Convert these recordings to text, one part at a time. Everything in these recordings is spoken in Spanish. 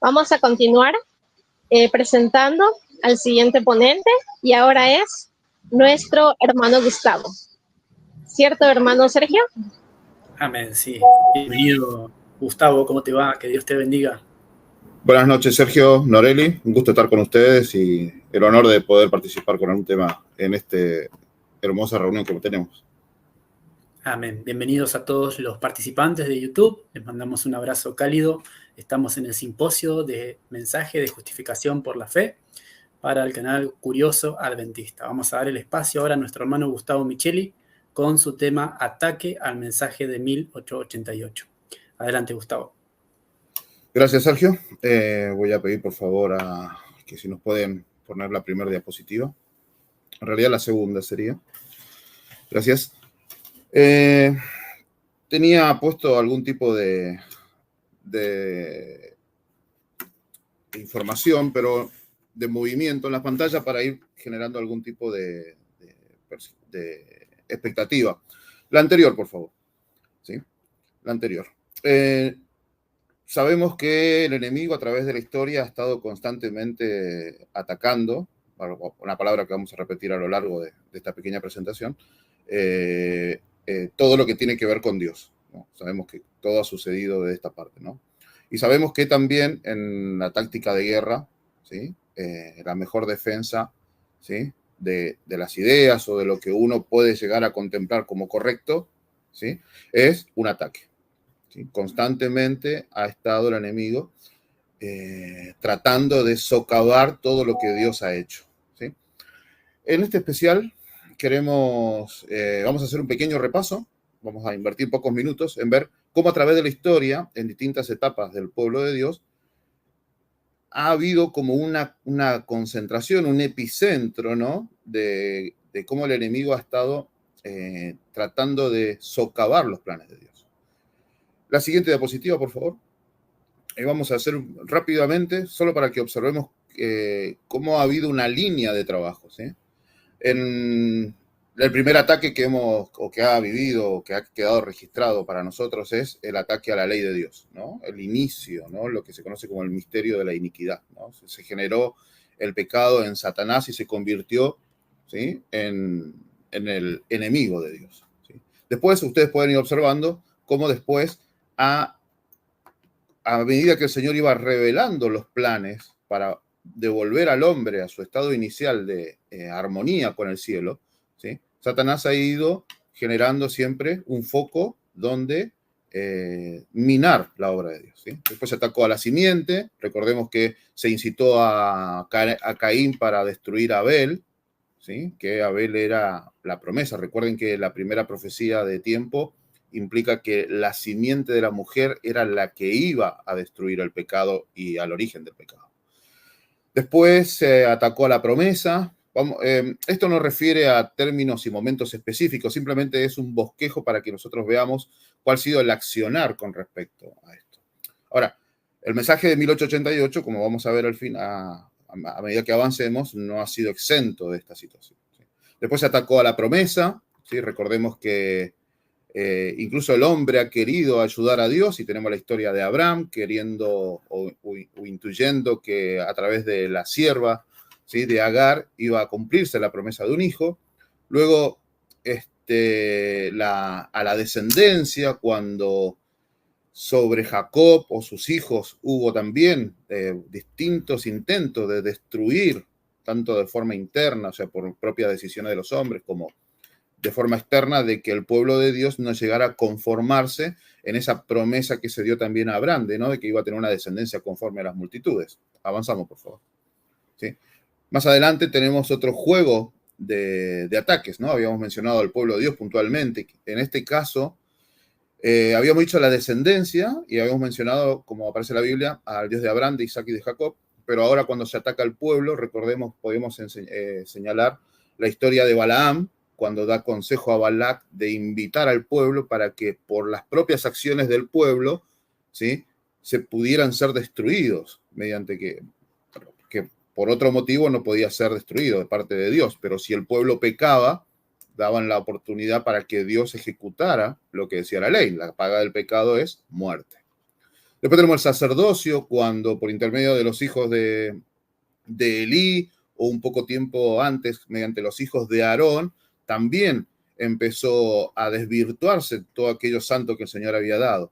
Vamos a continuar presentando al siguiente ponente y ahora es nuestro hermano Gustavo. ¿Cierto, hermano Sergio? Amén, sí. Bienvenido, Gustavo, ¿cómo te va? Que Dios te bendiga. Buenas noches, Sergio, Noreli. Un gusto estar con ustedes y el honor de poder participar con algún tema en esta hermosa reunión que tenemos. Amén. Bienvenidos a todos los participantes de YouTube. Les mandamos un abrazo cálido. Estamos en el simposio de mensaje de justificación por la fe para el canal Curioso Adventista. Vamos a dar el espacio ahora a nuestro hermano Gustavo Micheli con su tema Ataque al mensaje de 1888. Adelante, Gustavo. Gracias, Sergio. Voy a pedir, por favor, a que si nos pueden poner la primera diapositiva. En realidad, la segunda sería. Gracias. Tenía puesto algún tipo de información, pero de movimiento en la pantalla para ir generando algún tipo de expectativa. La anterior, por favor. ¿Sí? La anterior. Sabemos que el enemigo a través de la historia ha estado constantemente atacando, una palabra que vamos a repetir a lo largo de esta pequeña presentación, todo lo que tiene que ver con Dios, ¿no? Sabemos que todo ha sucedido de esta parte, ¿no? Y sabemos que también en la táctica de guerra, ¿sí? La mejor defensa, ¿sí? de las ideas o de lo que uno puede llegar a contemplar como correcto, ¿sí? Es un ataque. ¿Sí? Constantemente ha estado el enemigo tratando de socavar todo lo que Dios ha hecho, ¿sí? En este especial vamos a hacer un pequeño repaso, vamos a invertir pocos minutos en ver cómo a través de la historia, en distintas etapas del pueblo de Dios, ha habido como una concentración, un epicentro, ¿no? de cómo el enemigo ha estado tratando de socavar los planes de Dios. La siguiente diapositiva, por favor. Vamos a hacer rápidamente, solo para que observemos cómo ha habido una línea de trabajo, ¿sí? En el primer ataque que ha vivido, o que ha quedado registrado para nosotros, es el ataque a la ley de Dios, ¿no? El inicio, ¿no? Lo que se conoce como el misterio de la iniquidad, ¿no? Se generó el pecado en Satanás y se convirtió, ¿sí? en el enemigo de Dios, ¿sí? Después ustedes pueden ir observando cómo después a medida que el Señor iba revelando los planes para devolver al hombre a su estado inicial de armonía con el cielo, ¿sí? Satanás ha ido generando siempre un foco donde minar la obra de Dios, ¿sí? Después se atacó a la simiente, recordemos que se incitó a Caín para destruir a Abel, ¿sí? Que Abel era la promesa. Recuerden que la primera profecía de tiempo implica que la simiente de la mujer era la que iba a destruir el pecado y al origen del pecado. Después se atacó a la promesa. Esto no refiere a términos y momentos específicos, simplemente es un bosquejo para que nosotros veamos cuál ha sido el accionar con respecto a esto. Ahora, el mensaje de 1888, como vamos a ver al fin, a medida que avancemos, no ha sido exento de esta situación, ¿sí? Después se atacó a la promesa, ¿sí? Recordemos que incluso el hombre ha querido ayudar a Dios y tenemos la historia de Abraham queriendo o intuyendo que a través de la sierva, ¿sí? de Agar iba a cumplirse la promesa de un hijo. Luego a la descendencia, cuando sobre Jacob o sus hijos hubo también distintos intentos de destruir, tanto de forma interna, o sea, por propia decisión de los hombres, como de forma externa, de que el pueblo de Dios no llegara a conformarse en esa promesa que se dio también a Abraham, ¿no? De que iba a tener una descendencia conforme a las multitudes. Avanzamos, por favor. ¿Sí? Más adelante tenemos otro juego de ataques, ¿no? Habíamos mencionado al pueblo de Dios puntualmente. En este caso, habíamos dicho la descendencia y habíamos mencionado, como aparece en la Biblia, al Dios de Abraham, de Isaac y de Jacob. Pero ahora cuando se ataca al pueblo, recordemos, podemos señalar la historia de Balaam, cuando da consejo a Balac de invitar al pueblo para que por las propias acciones del pueblo, ¿sí? se pudieran ser destruidos, mediante que por otro motivo no podía ser destruido de parte de Dios, pero si el pueblo pecaba, daban la oportunidad para que Dios ejecutara lo que decía la ley. La paga del pecado es muerte. Después tenemos el sacerdocio, cuando por intermedio de los hijos de Elí, o un poco tiempo antes, mediante los hijos de Aarón, también empezó a desvirtuarse todo aquello santo que el Señor había dado,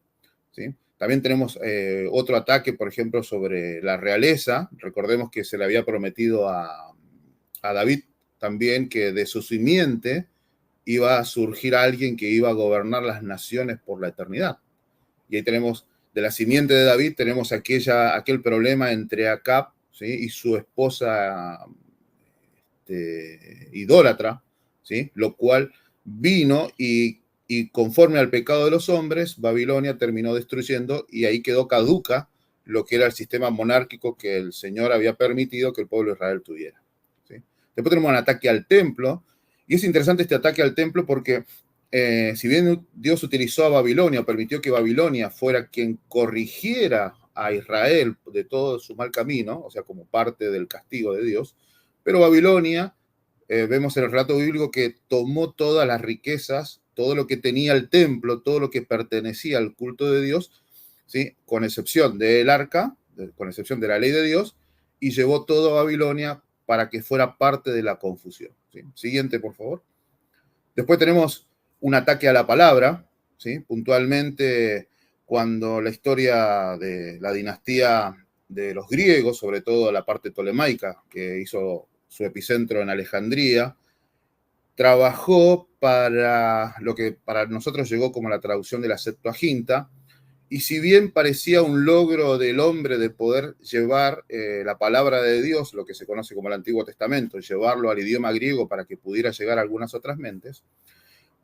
¿sí? También tenemos otro ataque, por ejemplo, sobre la realeza. Recordemos que se le había prometido a David también que de su simiente iba a surgir alguien que iba a gobernar las naciones por la eternidad. Y ahí tenemos, de la simiente de David, tenemos aquel problema entre Acab, ¿sí?, y su esposa idólatra, ¿sí?, lo cual vino y conforme al pecado de los hombres, Babilonia terminó destruyendo y ahí quedó caduca lo que era el sistema monárquico que el Señor había permitido que el pueblo de Israel tuviera, ¿sí? Después tenemos un ataque al templo, y es interesante este ataque al templo porque si bien Dios utilizó a Babilonia, o permitió que Babilonia fuera quien corrigiera a Israel de todo su mal camino, o sea, como parte del castigo de Dios, pero Babilonia, vemos en el relato bíblico que tomó todas las riquezas, todo lo que tenía el templo, todo lo que pertenecía al culto de Dios, ¿sí?, con excepción del arca, con excepción de la ley de Dios, y llevó todo a Babilonia para que fuera parte de la confusión, ¿sí? Siguiente, por favor. Después tenemos un ataque a la palabra, ¿sí?, puntualmente cuando la historia de la dinastía de los griegos, sobre todo la parte tolemaica, que hizo su epicentro en Alejandría, trabajó para lo que para nosotros llegó como la traducción de la Septuaginta, y si bien parecía un logro del hombre de poder llevar la palabra de Dios, lo que se conoce como el Antiguo Testamento, y llevarlo al idioma griego para que pudiera llegar a algunas otras mentes,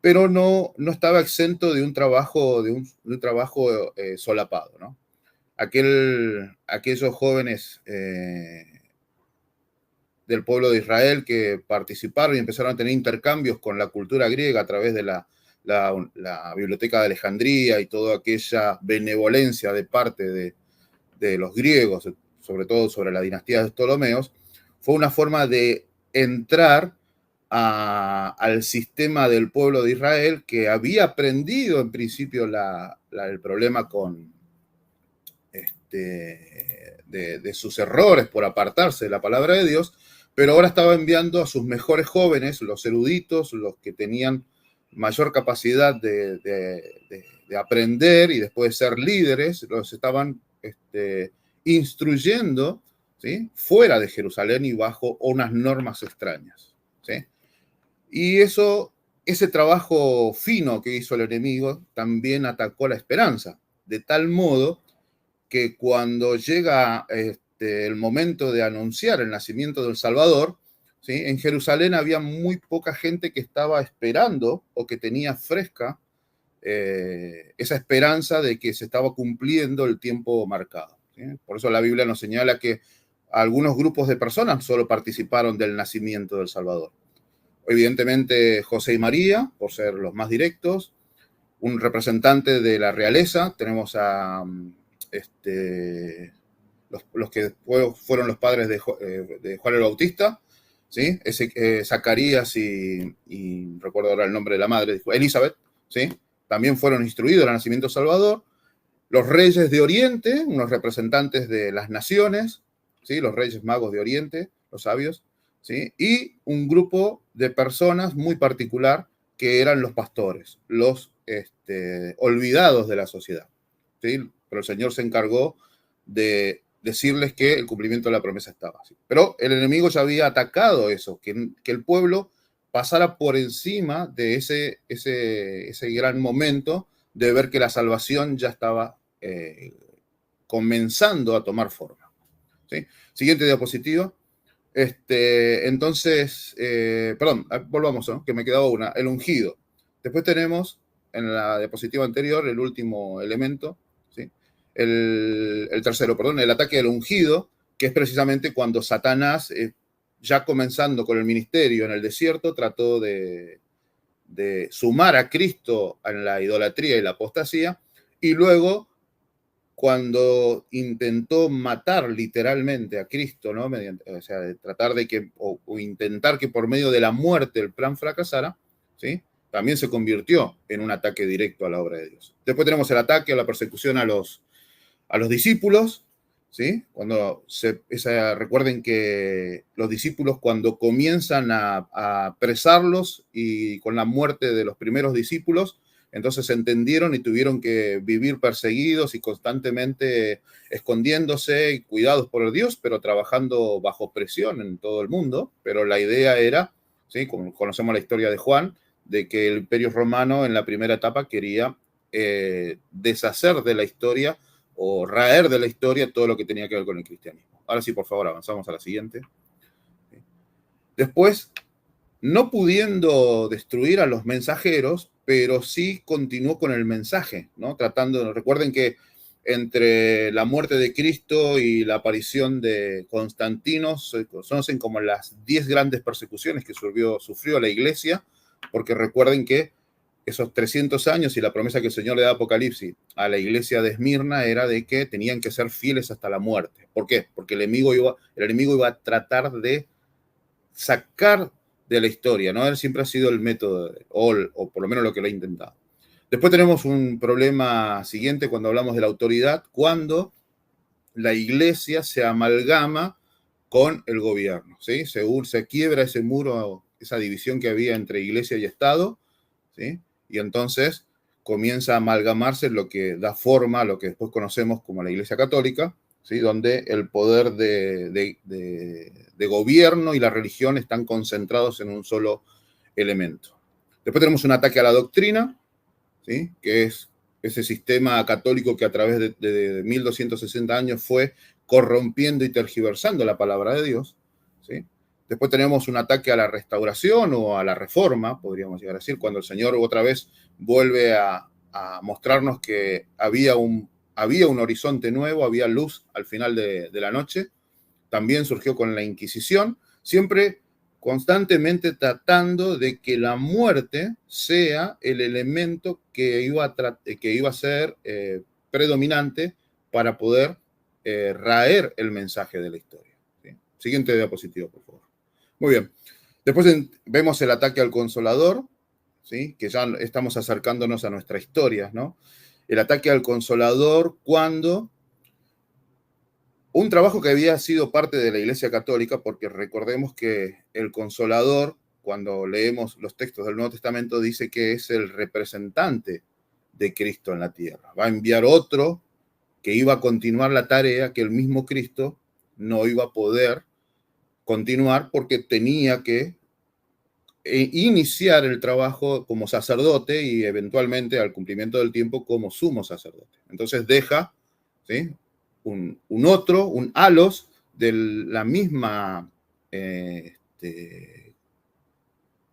pero no estaba exento de un trabajo, solapado, ¿no? Aquellos jóvenes del pueblo de Israel que participaron y empezaron a tener intercambios con la cultura griega a través de la Biblioteca de Alejandría y toda aquella benevolencia de parte de los griegos, sobre todo sobre la dinastía de los Ptolomeos, fue una forma de entrar al sistema del pueblo de Israel, que había aprendido en principio el problema de sus errores por apartarse de la palabra de Dios, pero ahora estaba enviando a sus mejores jóvenes, los eruditos, los que tenían mayor capacidad de aprender y después de ser líderes, los estaban instruyendo, ¿sí?, fuera de Jerusalén y bajo unas normas extrañas, ¿sí? Y ese trabajo fino que hizo el enemigo también atacó la esperanza, de tal modo que cuando llega el momento de anunciar el nacimiento del Salvador, ¿sí?, en Jerusalén había muy poca gente que estaba esperando o que tenía fresca esa esperanza de que se estaba cumpliendo el tiempo marcado, ¿sí? Por eso la Biblia nos señala que algunos grupos de personas solo participaron del nacimiento del Salvador. Evidentemente José y María, por ser los más directos, un representante de la realeza, tenemos a los que fueron los padres de Juan el Bautista, ¿sí?, Zacarías y recuerdo ahora el nombre de la madre, Elizabeth, ¿sí?, también fueron instruidos al nacimiento de Salvador. Los reyes de Oriente, unos representantes de las naciones, ¿sí?, los reyes magos de Oriente, los sabios, ¿sí?, y un grupo de personas muy particular que eran los pastores, los olvidados de la sociedad, ¿sí? Pero el Señor se encargó de decirles que el cumplimiento de la promesa estaba así. Pero el enemigo ya había atacado eso, que el pueblo pasara por encima de ese gran momento de ver que la salvación ya estaba comenzando a tomar forma, ¿sí? Siguiente diapositiva. Entonces, perdón, volvamos, ¿no?, que me quedaba una, el ungido. Después tenemos en la diapositiva anterior el último elemento, ¿sí?, el tercero, perdón, el ataque al ungido, que es precisamente cuando Satanás, ya comenzando con el ministerio en el desierto, trató de sumar a Cristo en la idolatría y la apostasía, y luego cuando intentó matar literalmente a Cristo, ¿no?, o sea, de tratar de que, o intentar que por medio de la muerte el plan fracasara, ¿sí?, también se convirtió en un ataque directo a la obra de Dios. Después tenemos el ataque o la persecución a los a los discípulos, ¿sí? Recuerden que los discípulos cuando comienzan a apresarlos y con la muerte de los primeros discípulos, entonces entendieron y tuvieron que vivir perseguidos y constantemente escondiéndose y cuidados por el Dios, pero trabajando bajo presión en todo el mundo. Pero la idea era, ¿sí? Como conocemos la historia de Juan, de que el Imperio Romano en la primera etapa quería deshacer de la historia o raer de la historia todo lo que tenía que ver con el cristianismo. Ahora sí, por favor, avanzamos a la siguiente. Después, no pudiendo destruir a los mensajeros, pero sí continuó con el mensaje, ¿no? Recuerden que entre la muerte de Cristo y la aparición de Constantino se conocen como las 10 grandes persecuciones que sufrió la iglesia, porque recuerden que esos 300 años y la promesa que el Señor le da a Apocalipsis a la iglesia de Esmirna era de que tenían que ser fieles hasta la muerte. ¿Por qué? Porque el enemigo iba a tratar de sacar de la historia, ¿no? Él siempre ha sido el método, o por lo menos lo que lo ha intentado. Después tenemos un problema siguiente cuando hablamos de la autoridad, cuando la iglesia se amalgama con el gobierno, ¿sí? Se quiebra ese muro, esa división que había entre iglesia y Estado, ¿sí? Y entonces comienza a amalgamarse lo que da forma a lo que después conocemos como la Iglesia Católica, ¿sí? Donde el poder de gobierno y la religión están concentrados en un solo elemento. Después tenemos un ataque a la doctrina, ¿sí? Que es ese sistema católico que a través de 1260 años fue corrompiendo y tergiversando la palabra de Dios, ¿sí? Después tenemos un ataque a la restauración o a la reforma, podríamos llegar a decir, cuando el Señor otra vez vuelve a mostrarnos que había un horizonte nuevo, había luz al final de la noche. También surgió con la Inquisición, siempre constantemente tratando de que la muerte sea el elemento que iba a ser predominante para poder raer el mensaje de la historia, ¿sí? Siguiente diapositiva, por favor. Muy bien. Después vemos el ataque al Consolador, ¿sí? Que ya estamos acercándonos a nuestra historia, ¿no? El ataque al Consolador cuando un trabajo que había sido parte de la Iglesia Católica, porque recordemos que el Consolador, cuando leemos los textos del Nuevo Testamento, dice que es el representante de Cristo en la tierra. Va a enviar otro que iba a continuar la tarea que el mismo Cristo no iba a poder continuar porque tenía que iniciar el trabajo como sacerdote y eventualmente al cumplimiento del tiempo como sumo sacerdote. Entonces deja, ¿sí? un halos de la misma,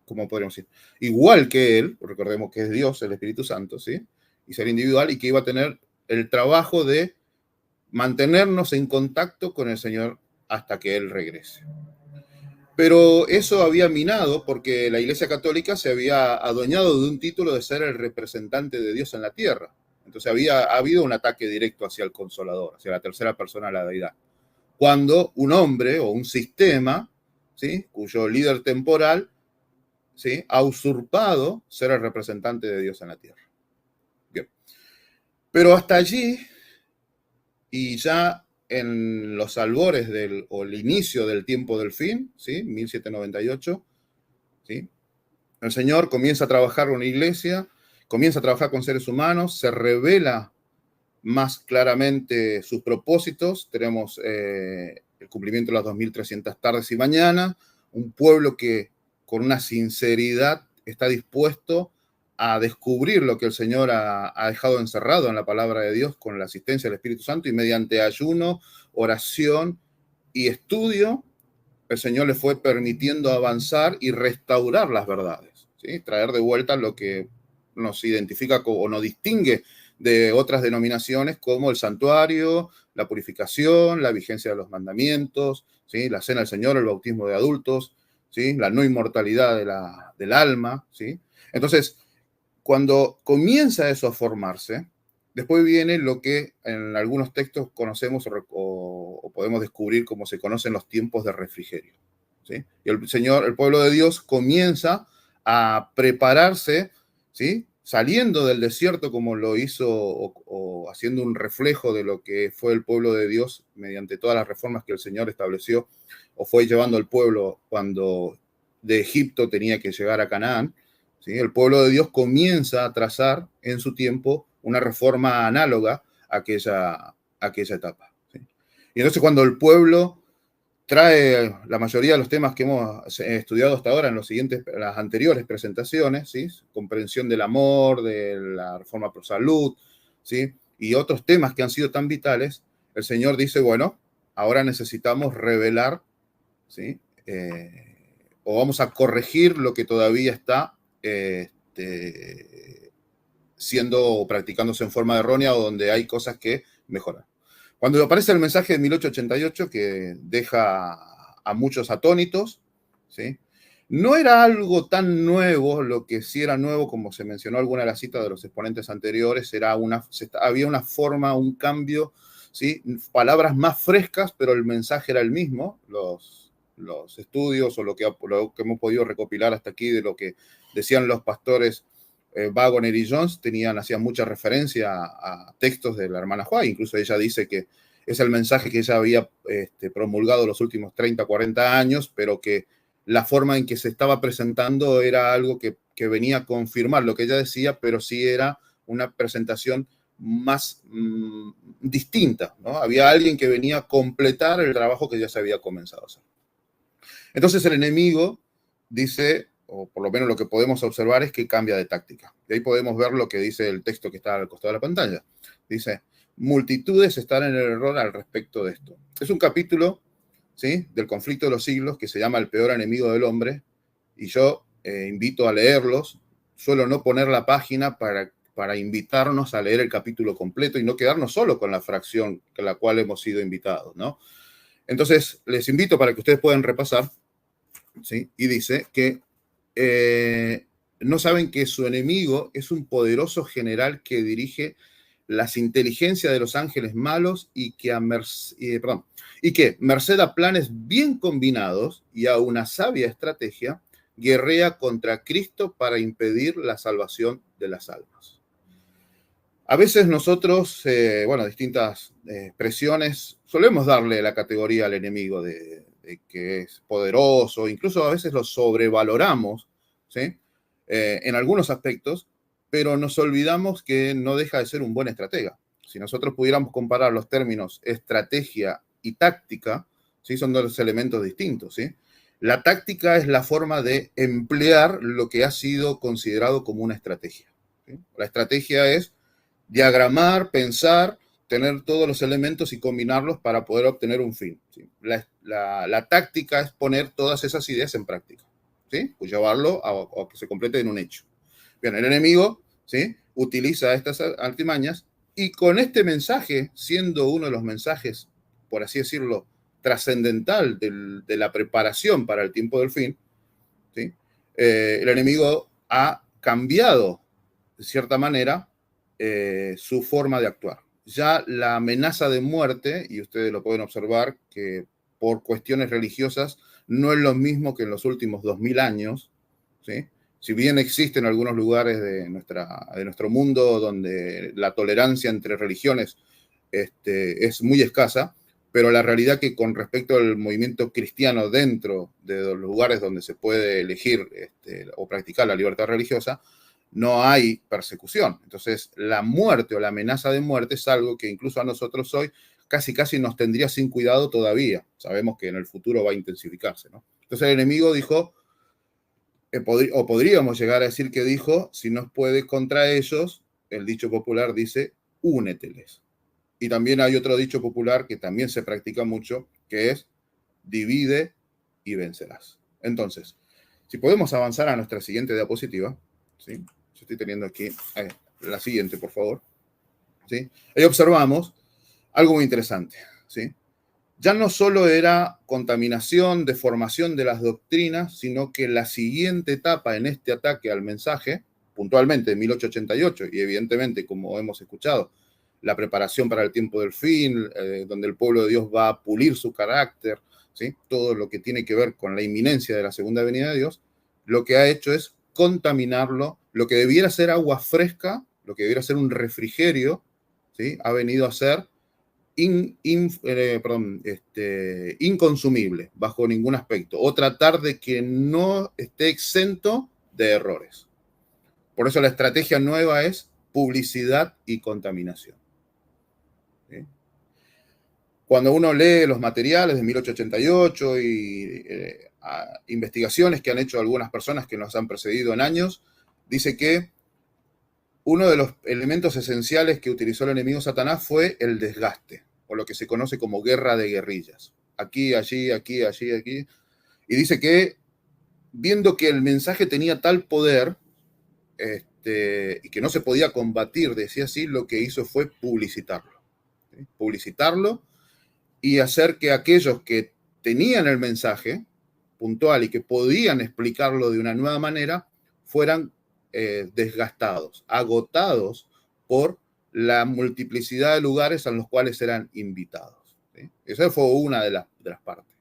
¿cómo podríamos decir? Igual que él, recordemos que es Dios, el Espíritu Santo, ¿sí? Y ser individual, y que iba a tener el trabajo de mantenernos en contacto con el Señor hasta que Él regrese. Pero eso había minado porque la Iglesia Católica se había adueñado de un título de ser el representante de Dios en la tierra. Entonces ha habido un ataque directo hacia el Consolador, hacia la tercera persona de la deidad. Cuando un hombre o un sistema, ¿sí? Cuyo líder temporal, ¿sí? Ha usurpado ser el representante de Dios en la tierra. Bien. Pero hasta allí, y ya en los albores o el inicio del tiempo del fin, ¿sí? 1798, ¿sí? El Señor comienza a trabajar con una iglesia, comienza a trabajar con seres humanos, se revela más claramente sus propósitos. Tenemos el cumplimiento de las 2300 tardes y mañanas, un pueblo que con una sinceridad está dispuesto a descubrir lo que el Señor ha dejado encerrado en la palabra de Dios con la asistencia del Espíritu Santo, y mediante ayuno, oración y estudio, el Señor le fue permitiendo avanzar y restaurar las verdades, ¿sí? Traer de vuelta lo que nos identifica o nos distingue de otras denominaciones, como el santuario, la purificación, la vigencia de los mandamientos, ¿sí? La cena del Señor, el bautismo de adultos, ¿sí? La no inmortalidad del alma, ¿sí? Entonces, cuando comienza eso a formarse, después viene lo que en algunos textos conocemos o podemos descubrir como se conocen los tiempos de refrigerio, ¿sí? Y el pueblo de Dios comienza a prepararse, ¿sí? saliendo del desierto como lo hizo o haciendo un reflejo de lo que fue el pueblo de Dios mediante todas las reformas que el Señor estableció o fue llevando al pueblo cuando de Egipto tenía que llegar a Canaán, ¿sí? El pueblo de Dios comienza a trazar en su tiempo una reforma análoga a aquella etapa, ¿sí? Y entonces cuando el pueblo trae la mayoría de los temas que hemos estudiado hasta ahora en las anteriores presentaciones, ¿sí? Comprensión del amor, de la reforma pro salud, ¿sí? Y otros temas que han sido tan vitales, el Señor dice, bueno, ahora necesitamos revelar, ¿sí? O vamos a corregir lo que todavía está siendo o practicándose en forma errónea o donde hay cosas que mejorar. Cuando aparece el mensaje de 1888, que deja a muchos atónitos, ¿sí? No era algo tan nuevo, lo que sí era nuevo, como se mencionó alguna de las citas de los exponentes anteriores, había una forma, un cambio, ¿sí? Palabras más frescas, pero el mensaje era el mismo. Los estudios o lo que hemos podido recopilar hasta aquí de lo que decían los pastores Waggoner y Jones hacían mucha referencia a textos de la hermana White. Incluso ella dice que es el mensaje que ella había promulgado los últimos 30, 40 años, pero que la forma en que se estaba presentando era algo que venía a confirmar lo que ella decía, pero sí era una presentación más distinta, ¿no? Había alguien que venía a completar el trabajo que ya se había comenzado a hacer. Entonces el enemigo dice, o por lo menos lo que podemos observar es que cambia de táctica. Y ahí podemos ver lo que dice el texto que está al costado de la pantalla. Dice, multitudes están en el error al respecto de esto. Es un capítulo, ¿sí?, del conflicto de los siglos que se llama El peor enemigo del hombre, y yo invito a leerlos. Suelo no poner la página para invitarnos a leer el capítulo completo y no quedarnos solo con la fracción con la cual hemos sido invitados, ¿no? Entonces, les invito para que ustedes puedan repasar, ¿sí? Y dice que no saben que su enemigo es un poderoso general que dirige las inteligencias de los ángeles malos y que, merced a planes bien combinados y a una sabia estrategia, guerrea contra Cristo para impedir la salvación de las almas. A veces nosotros, distintas presiones, solemos darle la categoría al enemigo de que es poderoso, incluso a veces lo sobrevaloramos, ¿sí? En algunos aspectos, pero nos olvidamos que no deja de ser un buen estratega. Si nosotros pudiéramos comparar los términos estrategia y táctica, ¿sí?, son dos elementos distintos, ¿sí? La táctica es la forma de emplear lo que ha sido considerado como una estrategia, ¿sí? La estrategia es diagramar, pensar, tener todos los elementos y combinarlos para poder obtener un fin, ¿sí? La táctica es poner todas esas ideas en práctica, ¿sí? Pues llevarlo a que se complete en un hecho. Bien, el enemigo, ¿sí?, utiliza estas artimañas y con este mensaje, siendo uno de los mensajes, por así decirlo, trascendental de la preparación para el tiempo del fin, ¿sí?, el enemigo ha cambiado, de cierta manera, su forma de actuar. Ya la amenaza de muerte, y ustedes lo pueden observar, que por cuestiones religiosas no es lo mismo que en los últimos 2000 años, ¿sí? Si bien existen algunos lugares de nuestro mundo donde la tolerancia entre religiones es muy escasa, pero la realidad que con respecto al movimiento cristiano dentro de los lugares donde se puede elegir o practicar la libertad religiosa, no hay persecución. Entonces, la muerte o la amenaza de muerte es algo que incluso a nosotros hoy casi nos tendría sin cuidado todavía. Sabemos que en el futuro va a intensificarse, ¿no? Entonces, el enemigo dijo, o podríamos llegar a decir que dijo, si no puede contra ellos, el dicho popular dice, úneteles. Y también hay otro dicho popular que también se practica mucho, que es, divide y vencerás. Entonces, si podemos avanzar a nuestra siguiente diapositiva, ¿sí? Yo estoy teniendo aquí la siguiente, por favor, ¿sí? Ahí observamos algo muy interesante, ¿sí? Ya no solo era contaminación, deformación de las doctrinas, sino que la siguiente etapa en este ataque al mensaje, puntualmente en 1888, y evidentemente, como hemos escuchado, la preparación para el tiempo del fin, donde el pueblo de Dios va a pulir su carácter, ¿sí?, todo lo que tiene que ver con la inminencia de la segunda venida de Dios, lo que ha hecho es contaminarlo. Lo que debiera ser agua fresca, lo que debiera ser un refrigerio, ¿sí? Ha venido a ser inconsumible bajo ningún aspecto, o tratar de que no esté exento de errores. Por eso la estrategia nueva es publicidad y contaminación. ¿Sí? Cuando uno lee los materiales de 1888 y investigaciones que han hecho algunas personas que nos han precedido en años, dice que uno de los elementos esenciales que utilizó el enemigo Satanás fue el desgaste, o lo que se conoce como guerra de guerrillas. Aquí, allí, aquí, allí, aquí. Y dice que, viendo que el mensaje tenía tal poder, y que no se podía combatir, decía así, lo que hizo fue publicitarlo. ¿Sí? Publicitarlo y hacer que aquellos que tenían el mensaje puntual y que podían explicarlo de una nueva manera, fueran desgastados, agotados por la multiplicidad de lugares a los cuales eran invitados. ¿Sí? Esa fue una de las partes.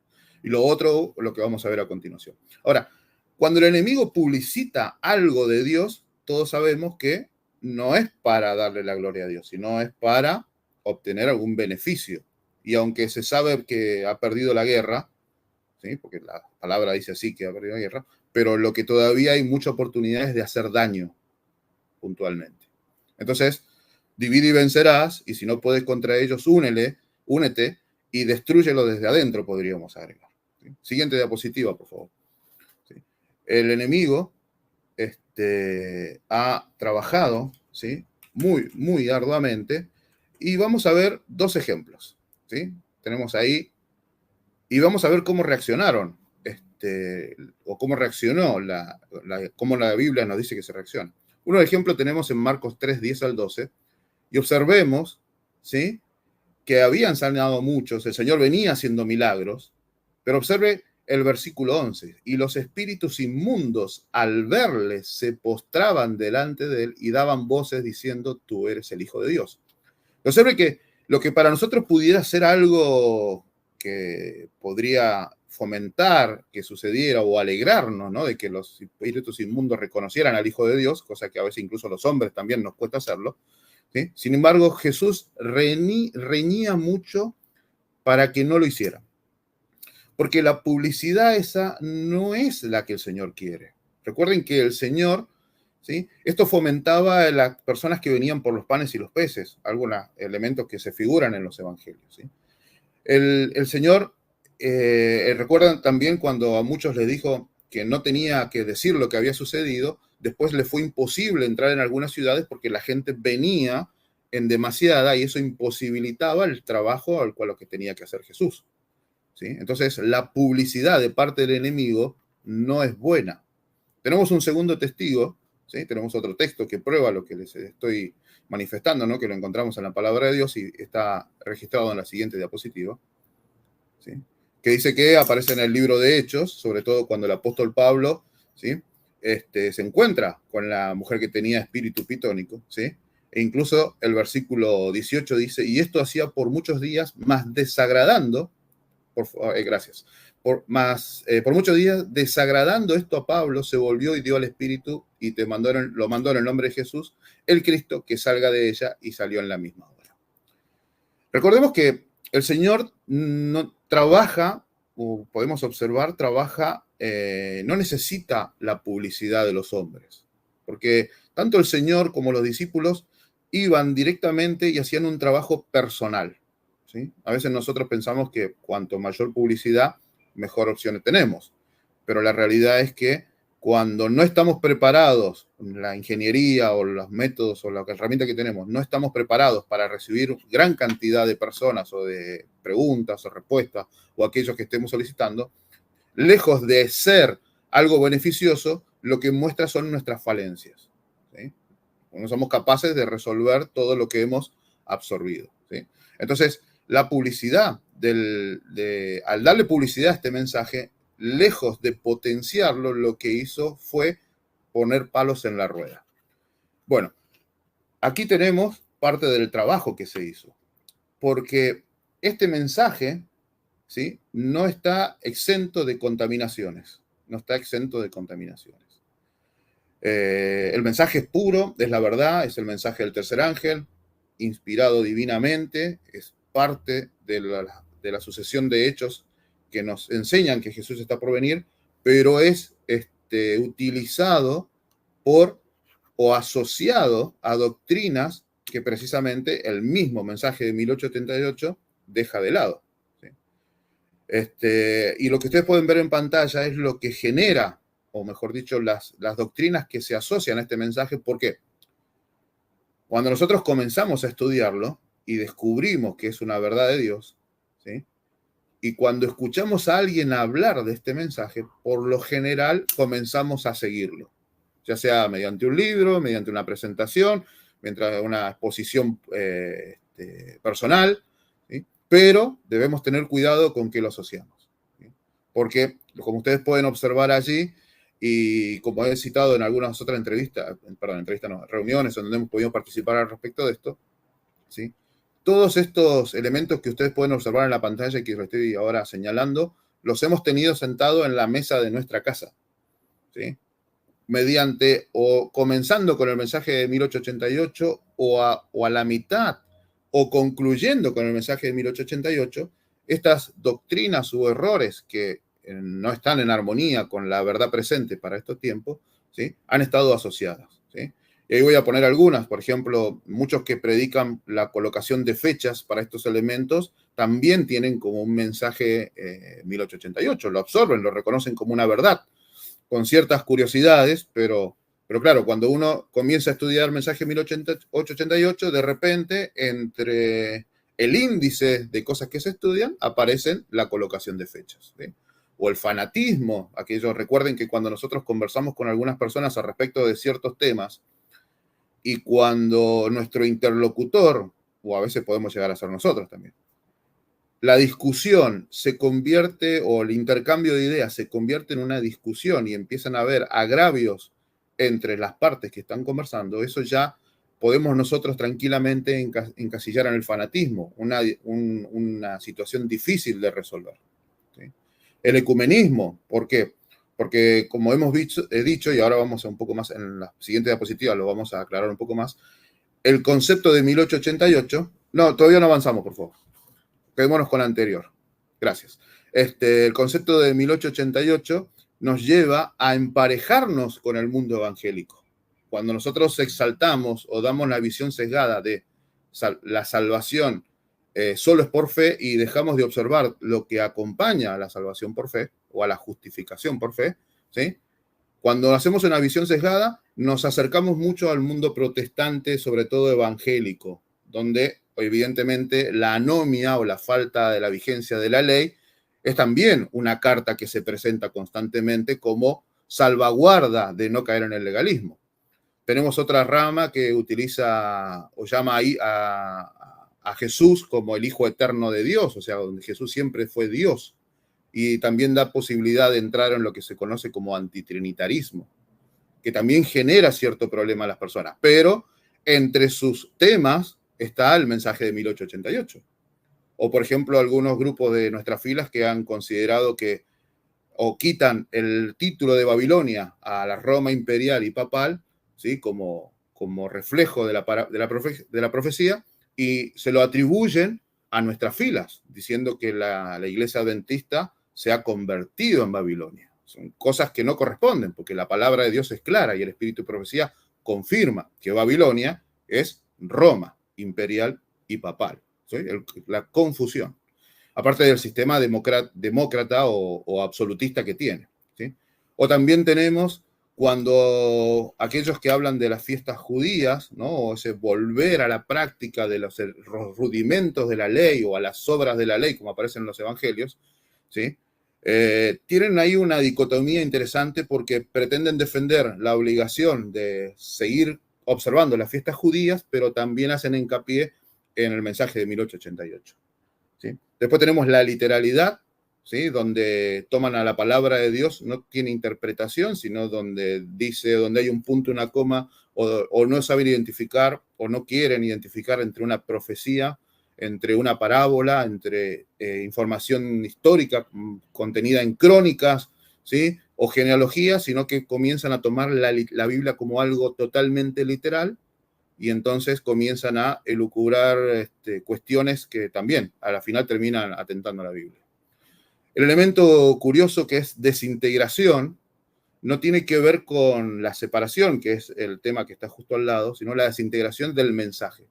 Y lo otro, lo que vamos a ver a continuación. Ahora, cuando el enemigo publicita algo de Dios, todos sabemos que no es para darle la gloria a Dios, sino es para obtener algún beneficio. Y aunque se sabe que ha perdido la guerra, ¿sí? Porque la palabra dice así, que ha perdido la guerra, pero lo que todavía hay muchas oportunidades de hacer daño puntualmente. Entonces, divide y vencerás, y si no puedes contra ellos, únete y destrúyelo desde adentro, podríamos agregar. ¿Sí? Siguiente diapositiva, por favor. ¿Sí? El enemigo ha trabajado, ¿sí? muy, muy arduamente, y vamos a ver dos ejemplos. ¿Sí? Tenemos ahí, y vamos a ver cómo reaccionaron, o cómo reaccionó, cómo la Biblia nos dice que se reacciona. Un ejemplo tenemos en Marcos 3, 10 al 12, y observemos, ¿sí? que habían sanado muchos, el Señor venía haciendo milagros, pero observe el versículo 11, y los espíritus inmundos al verle se postraban delante de él y daban voces diciendo, tú eres el Hijo de Dios. Observe que lo que para nosotros pudiera ser algo que podría fomentar que sucediera o alegrarnos, ¿no? de que los espíritus inmundos reconocieran al Hijo de Dios, cosa que a veces incluso los hombres también nos cuesta hacerlo, ¿sí? Sin embargo, Jesús reñía mucho para que no lo hicieran. Porque la publicidad esa no es la que el Señor quiere. Recuerden que el Señor, ¿sí? esto fomentaba a las personas que venían por los panes y los peces, algunos elementos que se figuran en los evangelios. ¿Sí? El Señor, recuerdan también cuando a muchos les dijo que no tenía que decir lo que había sucedido, después le fue imposible entrar en algunas ciudades porque la gente venía en demasiada y eso imposibilitaba el trabajo al cual lo que tenía que hacer Jesús. ¿Sí? Entonces, la publicidad de parte del enemigo no es buena. Tenemos un segundo testigo, ¿sí? Tenemos otro texto que prueba lo que les estoy manifestando, ¿no? que lo encontramos en la palabra de Dios y está registrado en la siguiente diapositiva, ¿sí? que dice que aparece en el libro de Hechos, sobre todo cuando el apóstol Pablo, ¿sí? Se encuentra con la mujer que tenía espíritu pitónico, ¿sí? E incluso el versículo 18 dice, y esto hacía por muchos días, más desagradando, gracias. Por muchos días, desagradando esto a Pablo, se volvió y dio al Espíritu y lo mandó en el nombre de Jesús, el Cristo, que salga de ella, y salió en la misma hora. Recordemos que el Señor no trabaja, o podemos observar, no necesita la publicidad de los hombres, porque tanto el Señor como los discípulos iban directamente y hacían un trabajo personal. ¿Sí? A veces nosotros pensamos que cuanto mayor publicidad, mejor opciones tenemos. Pero la realidad es que cuando no estamos preparados, la ingeniería o los métodos o la herramienta que tenemos, no estamos preparados para recibir gran cantidad de personas o de preguntas o respuestas o aquellos que estemos solicitando, lejos de ser algo beneficioso, lo que muestra son nuestras falencias. ¿Sí? No somos capaces de resolver todo lo que hemos absorbido. ¿Sí? Entonces, la publicidad, al darle publicidad a este mensaje, lejos de potenciarlo, lo que hizo fue poner palos en la rueda. Bueno, aquí tenemos parte del trabajo que se hizo, porque este mensaje, ¿sí? no está exento de contaminaciones, no está exento de contaminaciones. El mensaje es puro, es la verdad, es el mensaje del tercer ángel, inspirado divinamente, es parte de la sucesión de hechos que nos enseñan que Jesús está por venir, pero es utilizado por o asociado a doctrinas que precisamente el mismo mensaje de 1888 deja de lado. ¿Sí? Y lo que ustedes pueden ver en pantalla es lo que genera, o mejor dicho, las doctrinas que se asocian a este mensaje. ¿Por qué? Cuando nosotros comenzamos a estudiarlo y descubrimos que es una verdad de Dios, ¿sí? Y cuando escuchamos a alguien hablar de este mensaje, por lo general comenzamos a seguirlo, ya sea mediante un libro, mediante una presentación, mientras una exposición personal, ¿sí? Pero debemos tener cuidado con qué lo asociamos, ¿sí? Porque, como ustedes pueden observar allí, y como he citado en algunas otras reuniones donde hemos podido participar al respecto de esto, ¿sí? Todos estos elementos que ustedes pueden observar en la pantalla y que lo estoy ahora señalando, los hemos tenido sentados en la mesa de nuestra casa, ¿sí? Mediante o comenzando con el mensaje de 1888 o a la mitad o concluyendo con el mensaje de 1888, estas doctrinas u errores que no están en armonía con la verdad presente para estos tiempos, ¿sí? Han estado asociadas, ¿sí? Y ahí voy a poner algunas. Por ejemplo, muchos que predican la colocación de fechas para estos elementos también tienen como un mensaje 1888, lo absorben, lo reconocen como una verdad, con ciertas curiosidades, pero claro, cuando uno comienza a estudiar el mensaje 1888, de repente, entre el índice de cosas que se estudian, aparecen la colocación de fechas, ¿sí? O el fanatismo. Aquellos, recuerden que cuando nosotros conversamos con algunas personas al respecto de ciertos temas, y cuando nuestro interlocutor, o a veces podemos llegar a ser nosotros también, la discusión se convierte, o el intercambio de ideas se convierte en una discusión y empiezan a haber agravios entre las partes que están conversando, eso ya podemos nosotros tranquilamente encasillar en el fanatismo, una situación difícil de resolver, ¿sí? El ecumenismo, ¿por qué? Porque como hemos dicho, y ahora vamos a un poco más, en la siguiente diapositiva lo vamos a aclarar un poco más, el concepto de 1888, no, todavía no avanzamos, por favor. Quedémonos con la anterior. Gracias. El concepto de 1888 nos lleva a emparejarnos con el mundo evangélico. Cuando nosotros exaltamos o damos la visión sesgada de la salvación solo es por fe y dejamos de observar lo que acompaña a la salvación por fe o a la justificación por fe, ¿sí? Cuando hacemos una visión sesgada, nos acercamos mucho al mundo protestante, sobre todo evangélico, donde evidentemente la anomia o la falta de la vigencia de la ley es también una carta que se presenta constantemente como salvaguarda de no caer en el legalismo. Tenemos otra rama que utiliza o llama ahí a Jesús como el Hijo Eterno de Dios, o sea, donde Jesús siempre fue Dios, y también da posibilidad de entrar en lo que se conoce como antitrinitarismo, que también genera cierto problema a las personas, pero entre sus temas está el mensaje de 1888. O, por ejemplo, algunos grupos de nuestras filas que han considerado que o quitan el título de Babilonia a la Roma imperial y papal, ¿sí? como reflejo de la profecía, y se lo atribuyen a nuestras filas, diciendo que la iglesia adventista se ha convertido en Babilonia. Son cosas que no corresponden, porque la palabra de Dios es clara y el espíritu de profecía confirma que Babilonia es Roma imperial y papal, ¿sí? La confusión, aparte del sistema demócrata o absolutista que tiene, ¿sí? O también tenemos cuando aquellos que hablan de las fiestas judías, ¿no? O ese volver a la práctica de los rudimentos de la ley o a las obras de la ley, como aparecen en los evangelios, ¿sí? Tienen ahí una dicotomía interesante porque pretenden defender la obligación de seguir observando las fiestas judías, pero también hacen hincapié en el mensaje de 1888. ¿Sí? Después tenemos la literalidad, ¿sí? Donde toman a la palabra de Dios, no tiene interpretación, sino donde dice, donde hay un punto, una coma, o no saben identificar, o no quieren identificar entre una profecía, entre una parábola, entre información histórica contenida en crónicas, ¿sí? o genealogía, sino que comienzan a tomar la Biblia como algo totalmente literal y entonces comienzan a elucubrar cuestiones que también a la final terminan atentando a la Biblia. El elemento curioso que es desintegración no tiene que ver con la separación, que es el tema que está justo al lado, sino la desintegración del mensaje.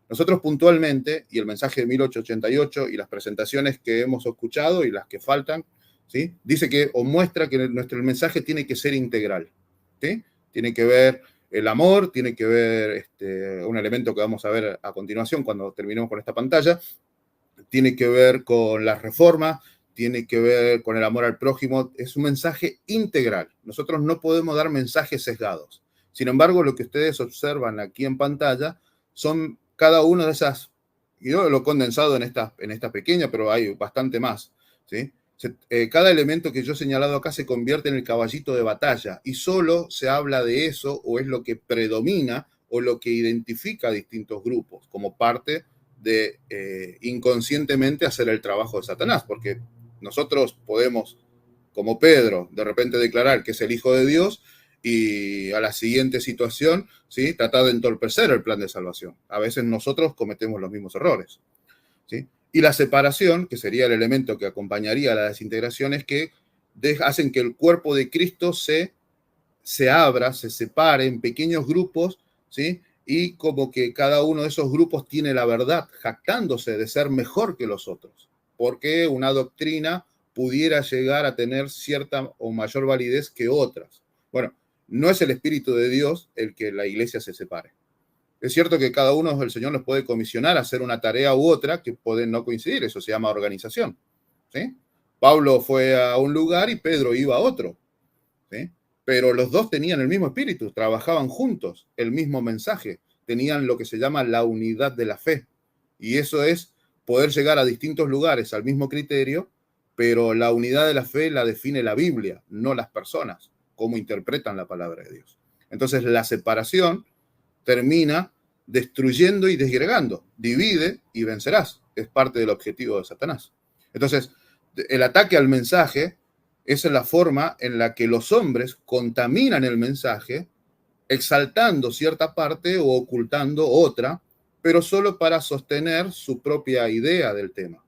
Nosotros puntualmente, y el mensaje de 1888 y las presentaciones que hemos escuchado y las que faltan, ¿sí?, dice que, o muestra que el mensaje tiene que ser integral, ¿sí? Tiene que ver el amor, tiene que ver un elemento que vamos a ver a continuación cuando terminemos con esta pantalla, tiene que ver con la reforma, tiene que ver con el amor al prójimo. Es un mensaje integral. Nosotros no podemos dar mensajes sesgados. Sin embargo, lo que ustedes observan aquí en pantalla son cada una de esas, y yo lo he condensado en esta pequeña, pero hay bastante más, ¿sí? Cada elemento que yo he señalado acá se convierte en el caballito de batalla y solo se habla de eso o es lo que predomina o lo que identifica a distintos grupos como parte de inconscientemente hacer el trabajo de Satanás, porque nosotros podemos, como Pedro, de repente declarar que es el Hijo de Dios y a la siguiente situación, ¿sí?, tratar de entorpecer el plan de salvación. A veces nosotros cometemos los mismos errores, ¿sí? Y la separación, que sería el elemento que acompañaría a la desintegración, es que hacen que el cuerpo de Cristo se abra, se separe en pequeños grupos, ¿sí?, y como que cada uno de esos grupos tiene la verdad, jactándose de ser mejor que los otros, porque una doctrina pudiera llegar a tener cierta o mayor validez que otras. Bueno, no es el Espíritu de Dios el que la iglesia se separe. Es cierto que cada uno, el Señor nos puede comisionar a hacer una tarea u otra que pueden no coincidir, eso se llama organización, ¿sí? Pablo fue a un lugar y Pedro iba a otro, ¿sí? Pero los dos tenían el mismo espíritu, trabajaban juntos, el mismo mensaje, tenían lo que se llama la unidad de la fe. Y eso es poder llegar a distintos lugares al mismo criterio, pero la unidad de la fe la define la Biblia, no las personas, cómo interpretan la palabra de Dios. Entonces la separación termina destruyendo y desgregando. Divide y vencerás. Es parte del objetivo de Satanás. Entonces, el ataque al mensaje es la forma en la que los hombres contaminan el mensaje, exaltando cierta parte o ocultando otra, pero solo para sostener su propia idea del tema.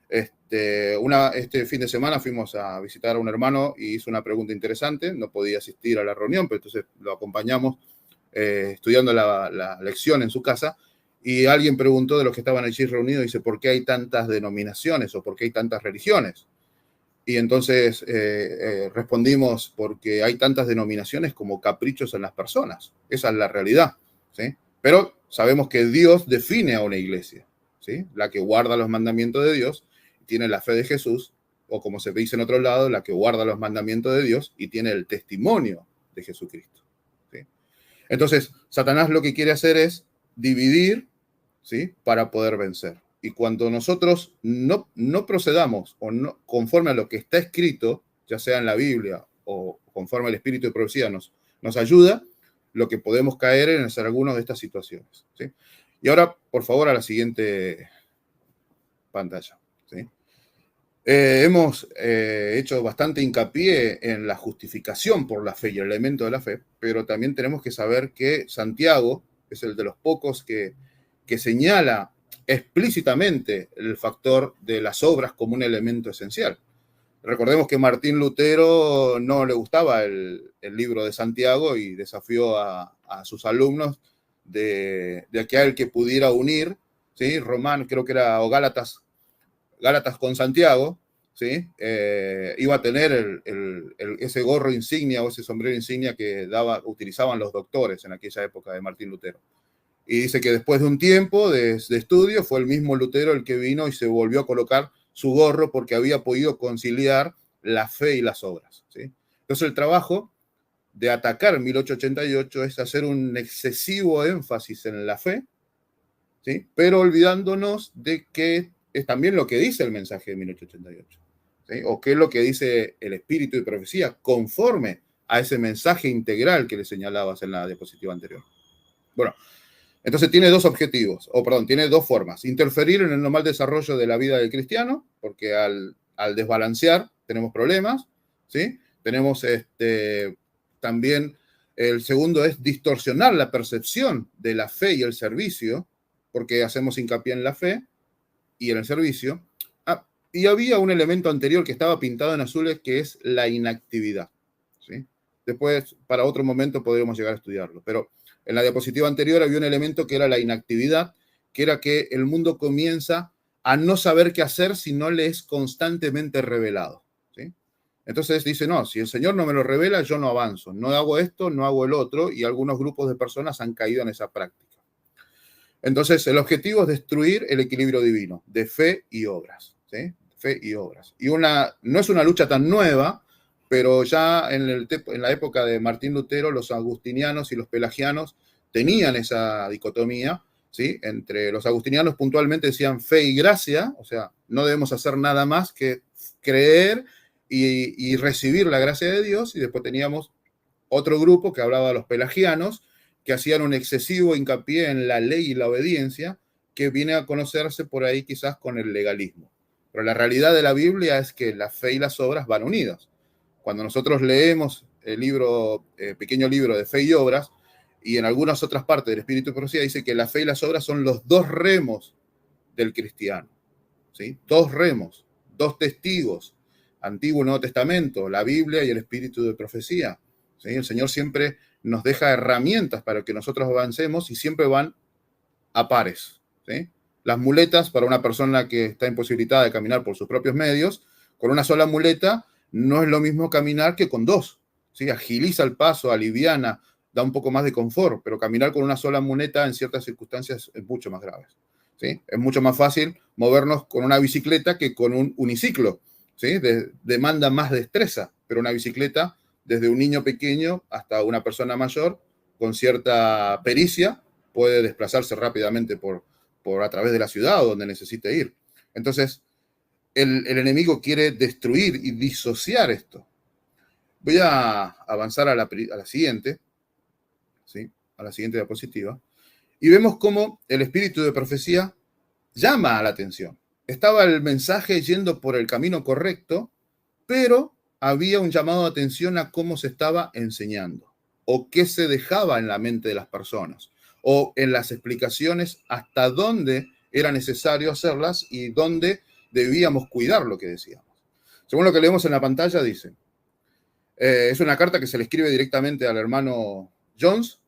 Este fin de semana fuimos a visitar a un hermano y hizo una pregunta interesante. No podía asistir a la reunión, pero entonces lo acompañamos estudiando la lección en su casa. Y alguien preguntó de los que estaban allí reunidos, dice, ¿por qué hay tantas denominaciones o por qué hay tantas religiones? Y entonces respondimos, porque hay tantas denominaciones como caprichos en las personas. Esa es la realidad, ¿sí? Pero sabemos que Dios define a una iglesia, ¿sí?, la que guarda los mandamientos de Dios, tiene la fe de Jesús, o como se dice en otro lado, la que guarda los mandamientos de Dios y tiene el testimonio de Jesucristo, ¿sí? Entonces, Satanás lo que quiere hacer es dividir, ¿sí?, para poder vencer. Y cuando nosotros no procedamos o no conforme a lo que está escrito, ya sea en la Biblia o conforme al Espíritu de profecía nos ayuda, lo que podemos caer en hacer algunas de estas situaciones, ¿sí? Y ahora, por favor, a la siguiente pantalla, ¿sí? Hemos hecho bastante hincapié en la justificación por la fe y el elemento de la fe, pero también tenemos que saber que Santiago es el de los pocos que señala explícitamente el factor de las obras como un elemento esencial. Recordemos que Martín Lutero no le gustaba el libro de Santiago y desafió a sus alumnos de aquel que pudiera unir, ¿sí?, Román, creo que era, o Gálatas con Santiago, ¿sí?, iba a tener ese gorro insignia o ese sombrero insignia que utilizaban los doctores en aquella época de Martín Lutero. Y dice que después de un tiempo de estudio fue el mismo Lutero el que vino y se volvió a colocar su gorro porque había podido conciliar la fe y las obras, ¿sí? Entonces el trabajo de atacar 1888 es hacer un excesivo énfasis en la fe, ¿sí?, pero olvidándonos de que es también lo que dice el mensaje de 1888, ¿sí?, o qué es lo que dice el espíritu de profecía conforme a ese mensaje integral que le señalabas en la diapositiva anterior. Bueno, entonces tiene tiene dos formas. Interferir en el normal desarrollo de la vida del cristiano, porque al desbalancear tenemos problemas, ¿sí? Tenemos también, el segundo es distorsionar la percepción de la fe y el servicio, porque hacemos hincapié en la fe y en el servicio. Y había un elemento anterior que estaba pintado en azules, que es la inactividad, ¿sí? Después, para otro momento, podríamos llegar a estudiarlo. Pero en la diapositiva anterior había un elemento que era la inactividad, que era que el mundo comienza a no saber qué hacer si no le es constantemente revelado, ¿sí? Entonces dice, no, si el Señor no me lo revela, yo no avanzo. No hago esto, no hago el otro, y algunos grupos de personas han caído en esa práctica. Entonces, el objetivo es destruir el equilibrio divino de fe y obras, ¿sí? Fe y obras. Y no es una lucha tan nueva, pero ya en la época de Martín Lutero, los agustinianos y los pelagianos tenían esa dicotomía, ¿sí? Entre los agustinianos puntualmente decían fe y gracia, o sea, no debemos hacer nada más que creer y recibir la gracia de Dios, y después teníamos otro grupo que hablaba de los pelagianos, que hacían un excesivo hincapié en la ley y la obediencia, que viene a conocerse por ahí quizás con el legalismo. Pero la realidad de la Biblia es que la fe y las obras van unidas. Cuando nosotros leemos el pequeño libro de Fe y Obras, y en algunas otras partes del Espíritu y Profecía, dice que la fe y las obras son los dos remos del cristiano, ¿sí? Dos remos, dos testigos, Antiguo y Nuevo Testamento, la Biblia y el Espíritu de Profecía, ¿sí? El Señor siempre nos deja herramientas para que nosotros avancemos, y siempre van a pares, ¿sí? Las muletas para una persona que está imposibilitada de caminar por sus propios medios, con una sola muleta no es lo mismo caminar que con dos, ¿sí? Agiliza el paso, aliviana, da un poco más de confort, pero caminar con una sola muleta en ciertas circunstancias es mucho más grave, ¿sí? Es mucho más fácil movernos con una bicicleta que con un uniciclo, ¿sí? Demanda más destreza, pero una bicicleta, desde un niño pequeño hasta una persona mayor, con cierta pericia, puede desplazarse rápidamente por a través de la ciudad o donde necesite ir. Entonces, el enemigo quiere destruir y disociar esto. Voy a avanzar a la siguiente, ¿sí? A la siguiente diapositiva, y vemos cómo el espíritu de profecía llama a la atención. Estaba el mensaje yendo por el camino correcto, pero había un llamado de atención a cómo se estaba enseñando, o qué se dejaba en la mente de las personas, o en las explicaciones hasta dónde era necesario hacerlas y dónde debíamos cuidar lo que decíamos. Según lo que leemos en la pantalla, dice, es una carta que se le escribe directamente al hermano Jones,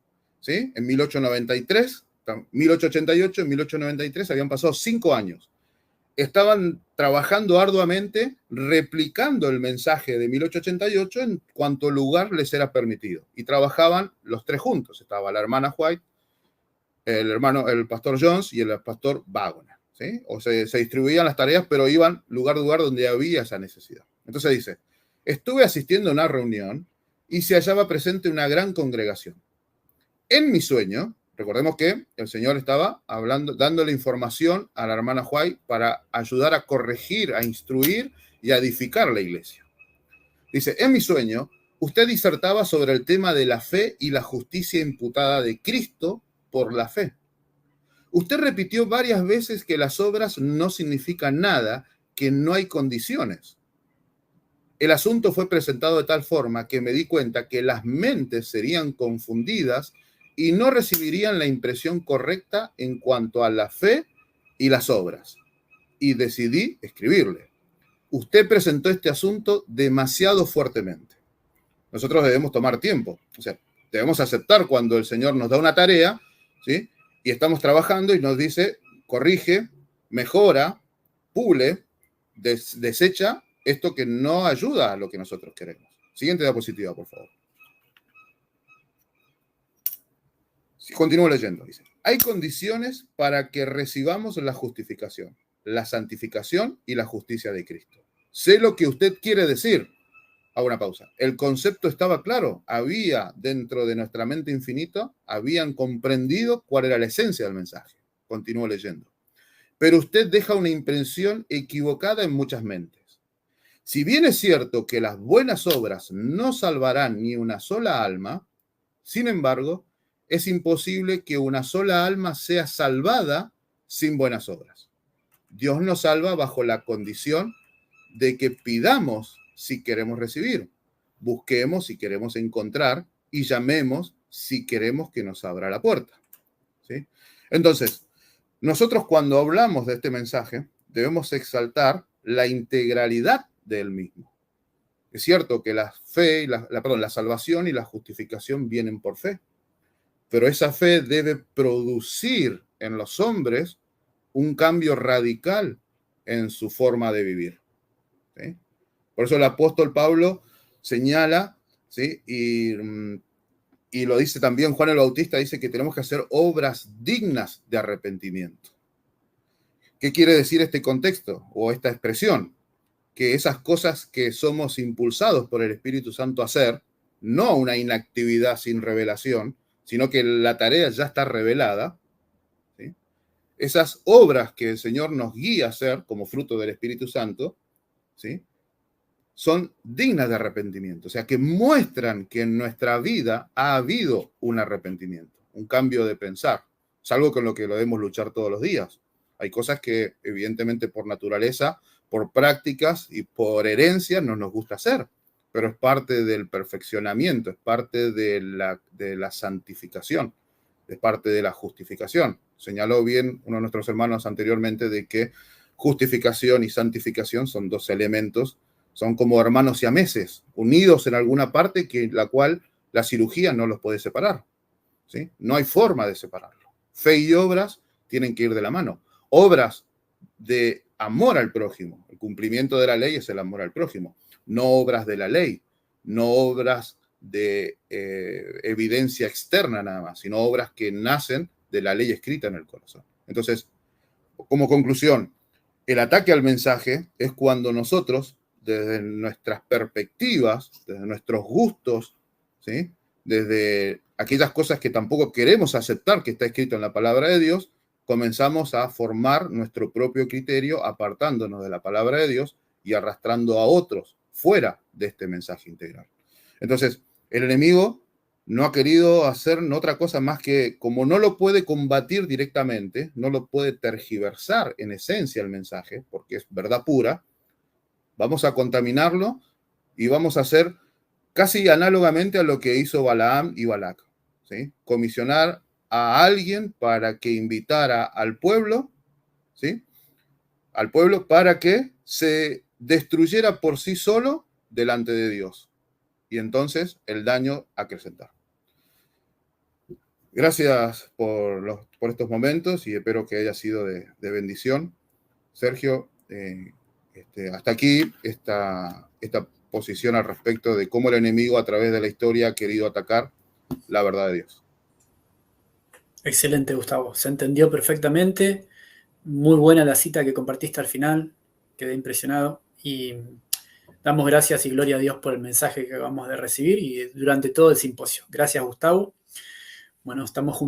¿sí? En 1893, 1888, en 1893, habían pasado 5 años. Estaban trabajando arduamente, replicando el mensaje de 1888 en cuanto lugar les era permitido. Y trabajaban los tres juntos. Estaba la hermana White, el pastor Jones y el pastor Wagner, ¿sí? O se distribuían las tareas, pero iban lugar a lugar donde había esa necesidad. Entonces dice, estuve asistiendo a una reunión y se hallaba presente una gran congregación. En mi sueño, recordemos que el Señor estaba dándole información a la hermana White para ayudar a corregir, a instruir y a edificar la iglesia. Dice, en mi sueño, usted disertaba sobre el tema de la fe y la justicia imputada de Cristo por la fe. Usted repitió varias veces que las obras no significan nada, que no hay condiciones. El asunto fue presentado de tal forma que me di cuenta que las mentes serían confundidas y no recibirían la impresión correcta en cuanto a la fe y las obras. Y decidí escribirle. Usted presentó este asunto demasiado fuertemente. Nosotros debemos tomar tiempo. O sea, debemos aceptar cuando el Señor nos da una tarea, ¿sí? Y estamos trabajando y nos dice, corrige, mejora, pule, desecha esto que no ayuda a lo que nosotros queremos. Siguiente diapositiva, por favor. Continúo leyendo, dice. Hay condiciones para que recibamos la justificación, la santificación y la justicia de Cristo. Sé lo que usted quiere decir. Hago una pausa. El concepto estaba claro. Había dentro de nuestra mente infinita, habían comprendido cuál era la esencia del mensaje. Continúo leyendo. Pero usted deja una impresión equivocada en muchas mentes. Si bien es cierto que las buenas obras no salvarán ni una sola alma, sin embargo, es imposible que una sola alma sea salvada sin buenas obras. Dios nos salva bajo la condición de que pidamos si queremos recibir. busquemos si queremos encontrar y llamemos si queremos que nos abra la puerta. ¿Sí? Entonces, nosotros cuando hablamos de este mensaje debemos exaltar la integralidad del mismo. Es cierto que la fe, la salvación y la justificación vienen por fe, pero esa fe debe producir en los hombres un cambio radical en su forma de vivir. ¿Sí? Por eso el apóstol Pablo señala, ¿sí? Y lo dice también Juan el Bautista, dice que tenemos que hacer obras dignas de arrepentimiento. ¿Qué quiere decir este contexto o esta expresión? Que esas cosas que somos impulsados por el Espíritu Santo a hacer, no una inactividad sin revelación, sino que la tarea ya está revelada, ¿sí? Esas obras que el Señor nos guía a hacer como fruto del Espíritu Santo, ¿sí? Son dignas de arrepentimiento, o sea, que muestran que en nuestra vida ha habido un arrepentimiento, un cambio de pensar. Es algo con lo que debemos luchar todos los días. Hay cosas que, evidentemente, por naturaleza, por prácticas y por herencia no nos gusta hacer, pero es parte del perfeccionamiento, es parte de la santificación, es parte de la justificación. Señaló bien uno de nuestros hermanos anteriormente de que justificación y santificación son dos elementos, son como hermanos siameses, unidos en alguna parte que la cual la cirugía no los puede separar. ¿Sí? No hay forma de separarlo. Fe y obras tienen que ir de la mano. Obras de amor al prójimo. El cumplimiento de la ley es el amor al prójimo. No obras de la ley, no obras de evidencia externa nada más, sino obras que nacen de la ley escrita en el corazón. Entonces, como conclusión, el ataque al mensaje es cuando nosotros, desde nuestras perspectivas, desde nuestros gustos, ¿sí? Desde aquellas cosas que tampoco queremos aceptar que está escrito en la palabra de Dios, comenzamos a formar nuestro propio criterio apartándonos de la palabra de Dios y arrastrando a otros fuera de este mensaje integral. Entonces, el enemigo no ha querido hacer otra cosa más que, como no lo puede combatir directamente, no lo puede tergiversar en esencia el mensaje, porque es verdad pura, vamos a contaminarlo y vamos a hacer casi análogamente a lo que hizo Balaam y Balac, ¿sí? Comisionar a alguien para que invitara al pueblo, ¿sí? Al pueblo para que se destruyera por sí solo delante de Dios. Y entonces el daño acrecentar. Gracias por estos momentos y espero que haya sido de bendición. Sergio, hasta aquí esta posición al respecto de cómo el enemigo a través de la historia ha querido atacar la verdad de Dios. Excelente, Gustavo. Se entendió perfectamente. Muy buena la cita que compartiste al final. Quedé impresionado. Y damos gracias y gloria a Dios por el mensaje que acabamos de recibir y durante todo el simposio. Gracias, Gustavo. Bueno, estamos juntos.